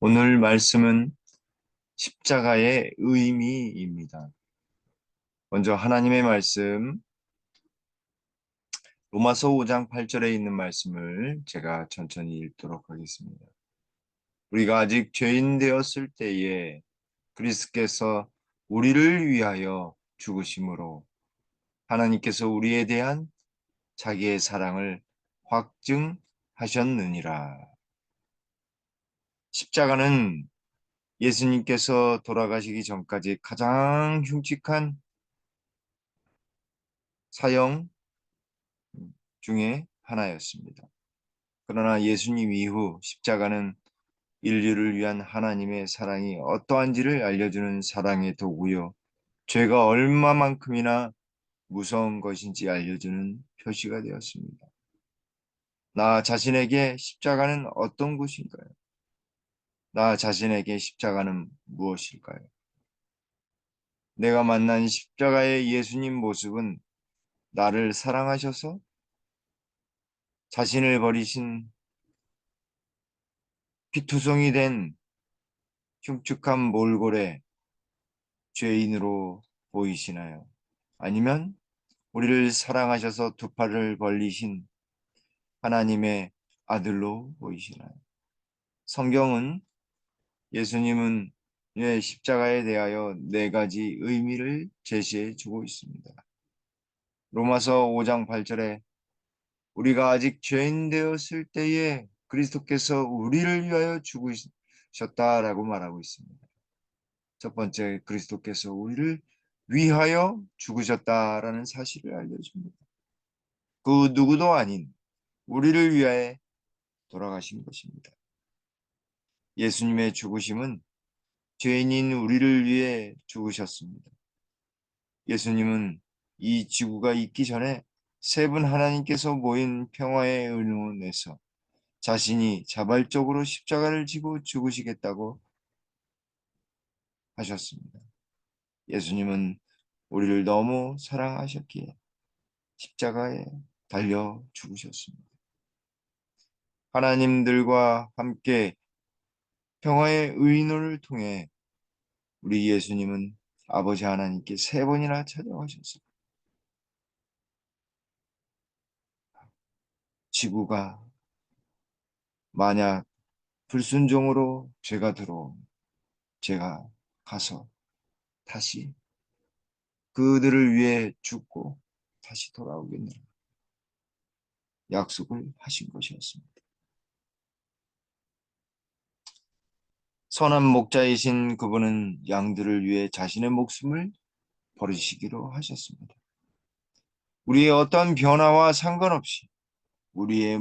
오늘 말씀은 십자가의 의미입니다. 먼저 하나님의 말씀, 로마서 5장 8절에 있는 말씀을 제가 천천히 읽도록 하겠습니다. 우리가 아직 죄인 되었을 때에 그리스도께서 우리를 위하여 죽으심으로 하나님께서 우리에 대한 자기의 사랑을 확증하셨느니라. 십자가는 예수님께서 돌아가시기 전까지 가장 흉측한 사형 중에 하나였습니다. 그러나 예수님 이후 십자가는 인류를 위한 하나님의 사랑이 어떠한지를 알려주는 사랑의 도구요. 죄가 얼마만큼이나 무서운 것인지 알려주는 표시가 되었습니다. 나 자신에게 십자가는 어떤 것인가요? 나 자신에게 십자가는 무엇일까요? 내가 만난 십자가의 예수님 모습은 나를 사랑하셔서 자신을 버리신 피투성이 된 흉측한 몰골에 죄인으로 보이시나요? 아니면 우리를 사랑하셔서 두 팔을 벌리신 하나님의 아들로 보이시나요? 성경은 예수님은 예, 십자가에 대하여 네 가지 의미를 제시해 주고 있습니다. 로마서 5장 8절에 우리가 아직 죄인 되었을 때에 그리스도께서 우리를 위하여 죽으셨다라고 말하고 있습니다. 첫 번째, 그리스도께서 우리를 위하여 죽으셨다라는 사실을 알려줍니다. 그 누구도 아닌 우리를 위하여 돌아가신 것입니다. 예수님의 죽으심은 죄인인 우리를 위해 죽으셨습니다. 예수님은 이 지구가 있기 전에 세 분 하나님께서 모인 평화의 의논에서 자신이 자발적으로 십자가를 지고 죽으시겠다고 하셨습니다. 예수님은 우리를 너무 사랑하셨기에 십자가에 달려 죽으셨습니다. 하나님들과 함께 평화의 의논을 통해 우리 예수님은 아버지 하나님께 세 번이나 찾아가셨어요. 지구가 만약 불순종으로 죄가 들어오면 제가 가서 다시 그들을 위해 죽고 다시 돌아오겠느냐 약속을 하신 것이었습니다. 선한 목자이신 그분은 양들을 위해 자신의 목숨을 버리시기로 하셨습니다. 우리의 어떤 변화와 상관없이 우리의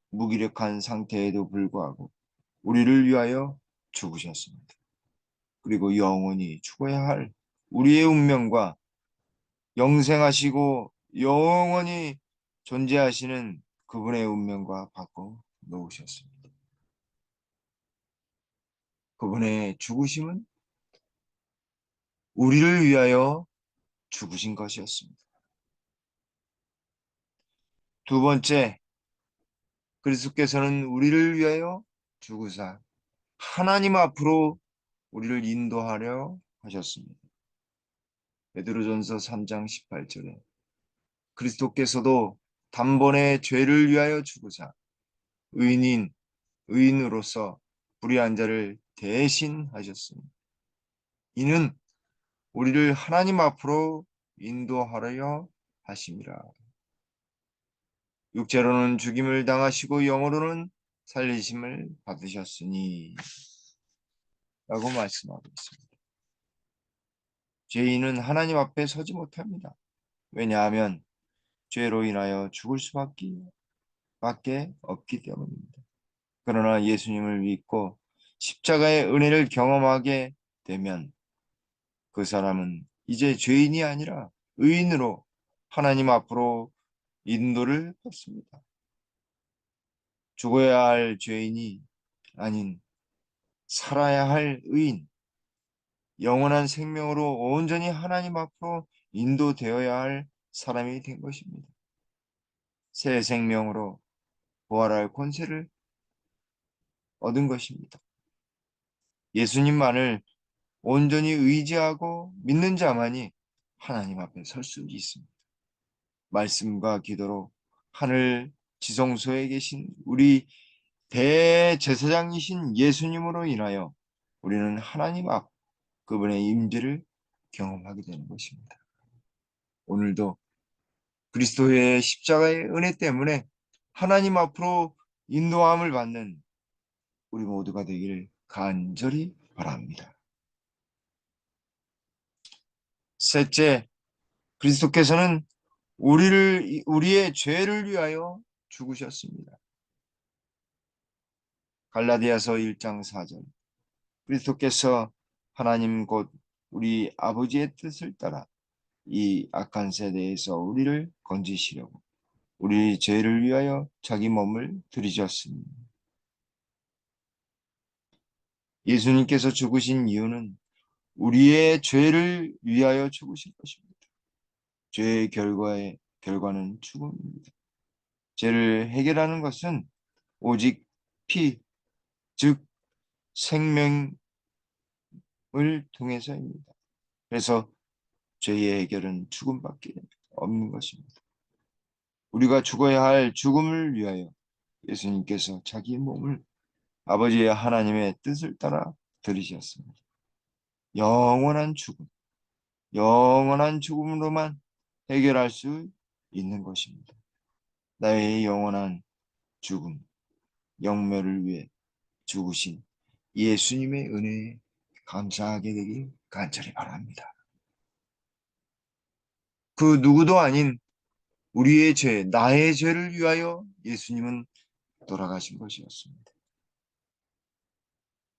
무기력한 상태에도 불구하고 우리를 위하여 죽으셨습니다. 그리고 영원히 죽어야 할 우리의 운명과 영생하시고 영원히 존재하시는 그분의 운명과 바꿔 놓으셨습니다. 그분의 죽으심은 우리를 위하여 죽으신 것이었습니다. 두 번째, 그리스도께서는 우리를 위하여 죽으사 하나님 앞으로 우리를 인도하려 하셨습니다. 베드로전서 3장 18절에 그리스도께서도 단번에 죄를 위하여 죽으사 의인인 의인으로서 불의한 자를 대신하셨습니다. 이는 우리를 하나님 앞으로 인도하려 하심이라. 육체로는 죽임을 당하시고 영으로는 살리심을 받으셨으니 라고 말씀하고 있습니다. 죄인은 하나님 앞에 서지 못합니다. 왜냐하면 죄로 인하여 죽을 수밖에 없기 때문입니다. 그러나 예수님을 믿고 십자가의 은혜를 경험하게 되면 그 사람은 이제 죄인이 아니라 의인으로 하나님 앞으로 인도를 받습니다. 죽어야 할 죄인이 아닌 살아야 할 의인, 영원한 생명으로 온전히 하나님 앞으로 인도되어야 할 사람이 된 것입니다. 새 생명으로 부활할 권세를 얻은 것입니다. 예수님만을 온전히 의지하고 믿는 자만이 하나님 앞에 설 수 있습니다. 말씀과 기도로 하늘 지성소에 계신 우리 대제사장이신 예수님으로 인하여 우리는 하나님 앞 그분의 임재를 경험하게 되는 것입니다. 오늘도 그리스도의 십자가의 은혜 때문에 하나님 앞으로 인도함을 받는 우리 모두가 되기를 간절히 바랍니다. 셋째, 그리스도께서는 우리의 죄를 위하여 죽으셨습니다. 갈라디아서 1장 4절. 그리스도께서 하나님 곧 우리 아버지의 뜻을 따라 이 악한 세대에서 우리를 건지시려고 우리 죄를 위하여 자기 몸을 들이셨습니다. 예수님께서 죽으신 이유는 우리의 죄를 위하여 죽으신 것입니다. 죄의 결과는 죽음입니다. 죄를 해결하는 것은 오직 피, 즉 생명을 통해서입니다. 그래서 죄의 해결은 죽음밖에 없는 것입니다. 우리가 죽어야 할 죽음을 위하여 예수님께서 자기 몸을 아버지의 하나님의 뜻을 따라 들이셨습니다. 영원한 죽음, 영원한 죽음으로만 해결할 수 있는 것입니다. 나의 영원한 죽음, 영멸을 위해 죽으신 예수님의 은혜에 감사하게 되길 간절히 바랍니다. 그 누구도 아닌 우리의 죄, 나의 죄를 위하여 예수님은 돌아가신 것이었습니다.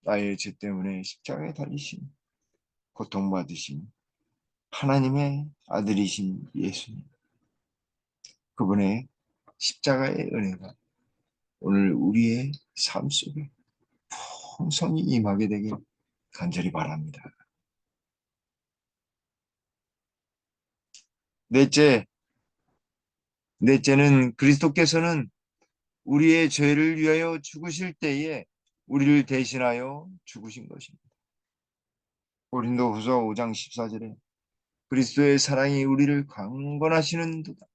나의 죄 때문에 십자가에 달리신, 고통받으신 하나님의 아들이신 예수님. 그분의 십자가의 은혜가 오늘 우리의 삶 속에 풍성히 임하게 되길 간절히 바랍니다. 넷째, 넷째는 그리스도께서는 우리의 죄를 위하여 죽으실 때에 우리를 대신하여 죽으신 것입니다. 고린도후서 5장 14절에 그리스도의 사랑이 우리를 강권하시는도다.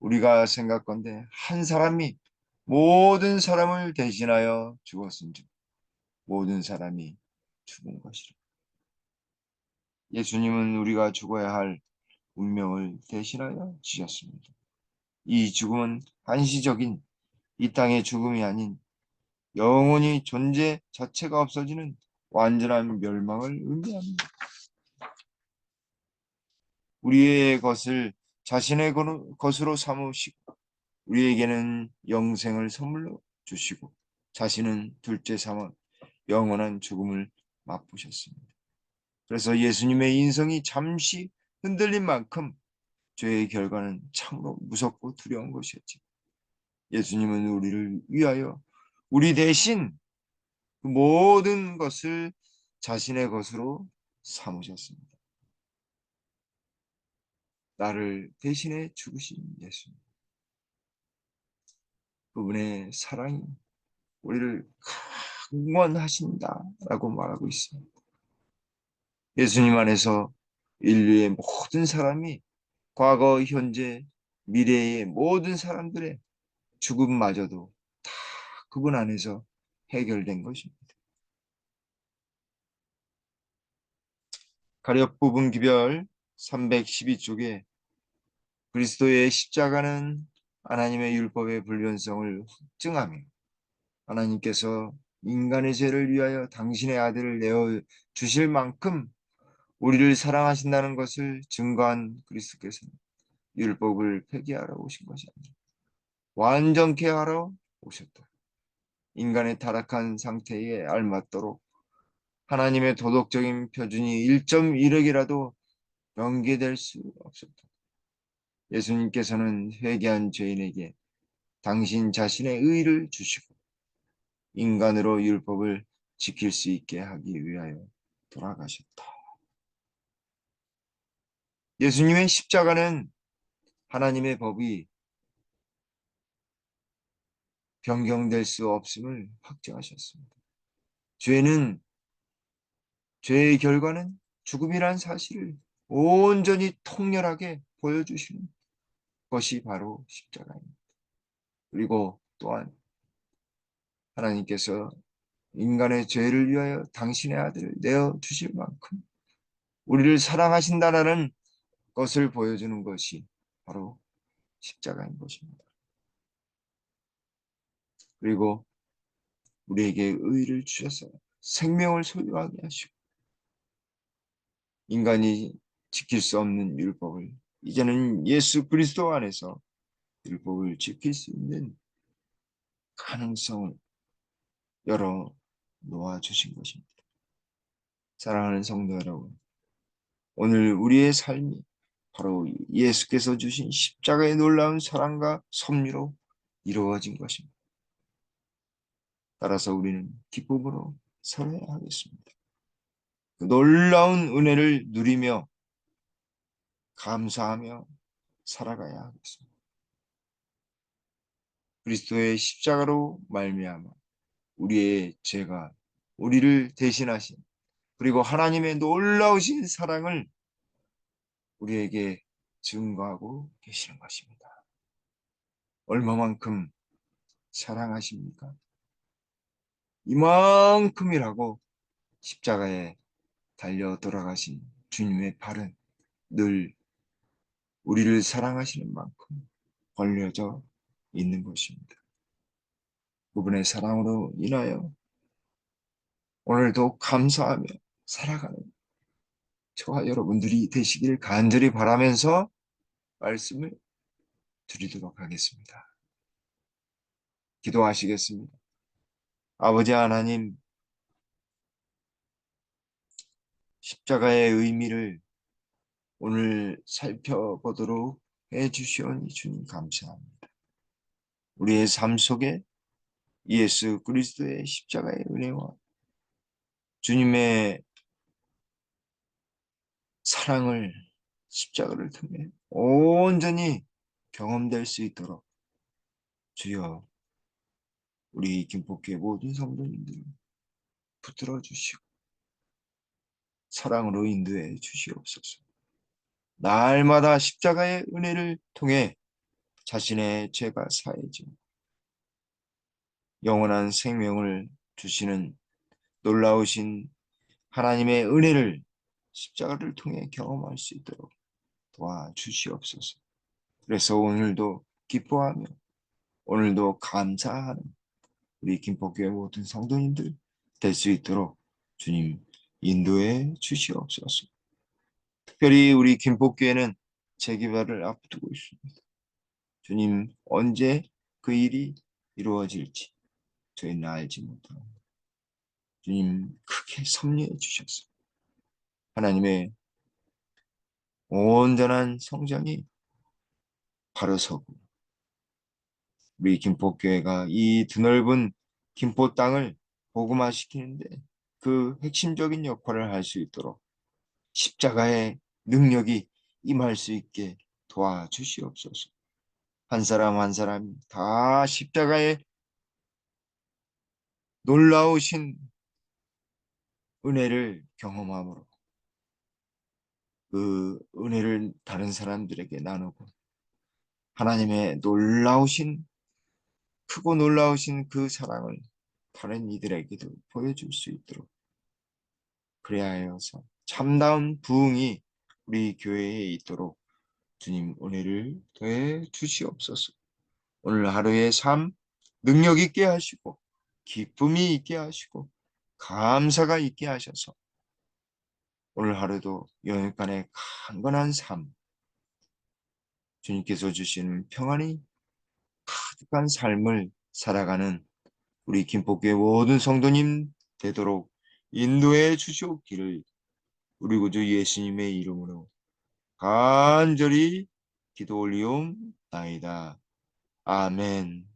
우리가 생각건대 한 사람이 모든 사람을 대신하여 죽었은즉 모든 사람이 죽은 것이라. 예수님은 우리가 죽어야 할 운명을 대신하여 지셨습니다. 이 죽음은 한시적인 이 땅의 죽음이 아닌 영원히 존재 자체가 없어지는 완전한 멸망을 의미합니다. 우리의 것을 자신의 것으로 삼으시고 우리에게는 영생을 선물로 주시고 자신은 둘째 삼아 영원한 죽음을 맛보셨습니다. 그래서 예수님의 인성이 잠시 흔들린 만큼 죄의 결과는 참으로 무섭고 두려운 것이었지. 예수님은 우리를 위하여 우리 대신 그 모든 것을 자신의 것으로 삼으셨습니다. 나를 대신해 죽으신 예수님. 그분의 사랑이 우리를 강권하신다라고 말하고 있습니다. 예수님 안에서 인류의 모든 사람이 과거, 현재, 미래의 모든 사람들의 죽음마저도 다 그분 안에서 해결된 것입니다. 가력 부분 기별 312쪽에 그리스도의 십자가는 하나님의 율법의 불변성을 확증하며 하나님께서 인간의 죄를 위하여 당신의 아들을 내어 주실 만큼 우리를 사랑하신다는 것을 증거한 그리스도께서는 율법을 폐기하러 오신 것이 아니라 완전케 하러 오셨다. 인간의 타락한 상태에 알맞도록 하나님의 도덕적인 표준이 1.1억이라도 연계될 수 없었다. 예수님께서는 회개한 죄인에게 당신 자신의 의를 주시고 인간으로 율법을 지킬 수 있게 하기 위하여 돌아가셨다. 예수님의 십자가는 하나님의 법이 변경될 수 없음을 확증하셨습니다. 죄는 죄의 결과는 죽음이란 사실을 온전히 통렬하게 보여주시는 것이 바로 십자가입니다. 그리고 또한 하나님께서 인간의 죄를 위하여 당신의 아들을 내어 주실 만큼 우리를 사랑하신다라는 것을 보여주는 것이 바로 십자가인 것입니다. 그리고 우리에게 의를 주셔서 생명을 소유하게 하시고 인간이 지킬 수 없는 율법을 이제는 예수 그리스도 안에서 율법을 지킬 수 있는 가능성을 열어 놓아 주신 것입니다. 사랑하는 성도 여러분, 오늘 우리의 삶이 바로 예수께서 주신 십자가의 놀라운 사랑과 섭리로 이루어진 것입니다. 따라서 우리는 기쁨으로 살아야 하겠습니다. 그 놀라운 은혜를 누리며 감사하며 살아가야 하겠습니다. 그리스도의 십자가로 말미암아 우리의 죄가 우리를 대신하신 그리고 하나님의 놀라우신 사랑을 우리에게 증거하고 계시는 것입니다. 얼마만큼 사랑하십니까? 이만큼이라고 십자가에 달려 돌아가신 주님의 발은 늘 우리를 사랑하시는 만큼 벌려져 있는 것입니다. 그분의 사랑으로 인하여 오늘도 감사하며 살아가는 저와 여러분들이 되시길 간절히 바라면서 말씀을 드리도록 하겠습니다. 기도하시겠습니다. 아버지 하나님, 십자가의 의미를 오늘 살펴보도록 해주시오니 주님 감사합니다. 우리의 삶 속에 예수 그리스도의 십자가의 은혜와 주님의 사랑을 십자가를 통해 온전히 경험될 수 있도록 주여 우리 김포교회 모든 성도님들을 붙들어 주시고 사랑으로 인도해 주시옵소서. 날마다 십자가의 은혜를 통해 자신의 죄가 사해지고 영원한 생명을 주시는 놀라우신 하나님의 은혜를 십자가를 통해 경험할 수 있도록 도와주시옵소서. 그래서 오늘도 기뻐하며 오늘도 감사하는 우리 김포교회 모든 성도님들 될 수 있도록 주님 인도해 주시옵소서. 특별히 우리 김포교회는 재개발을 앞두고 있습니다. 주님 언제 그 일이 이루어질지 저희는 알지 못합니다. 주님 크게 섭리해 주셔서 하나님의 온전한 성장이 바로 서고 우리 김포교회가 이 드넓은 김포 땅을 복음화시키는데 그 핵심적인 역할을 할 수 있도록 십자가의 능력이 임할 수 있게 도와주시옵소서. 한 사람 한 사람이 다 십자가의 놀라우신 은혜를 경험함으로 그 은혜를 다른 사람들에게 나누고 하나님의 놀라우신 크고 놀라우신 그 사랑을 다른 이들에게도 보여줄 수 있도록 그래야 하여서 참다운 부흥이 우리 교회에 있도록 주님 은혜를 더해 주시옵소서. 오늘 하루의 삶 능력 있게 하시고 기쁨이 있게 하시고 감사가 있게 하셔서 오늘 하루도 영육간의 강건한 삶 주님께서 주시는 평안이 가득한 삶을 살아가는 우리 김포교회 모든 성도님 되도록 인도해 주시옵기를 우리 구주 예수님의 이름으로 간절히 기도 올리옵나이다. 아멘.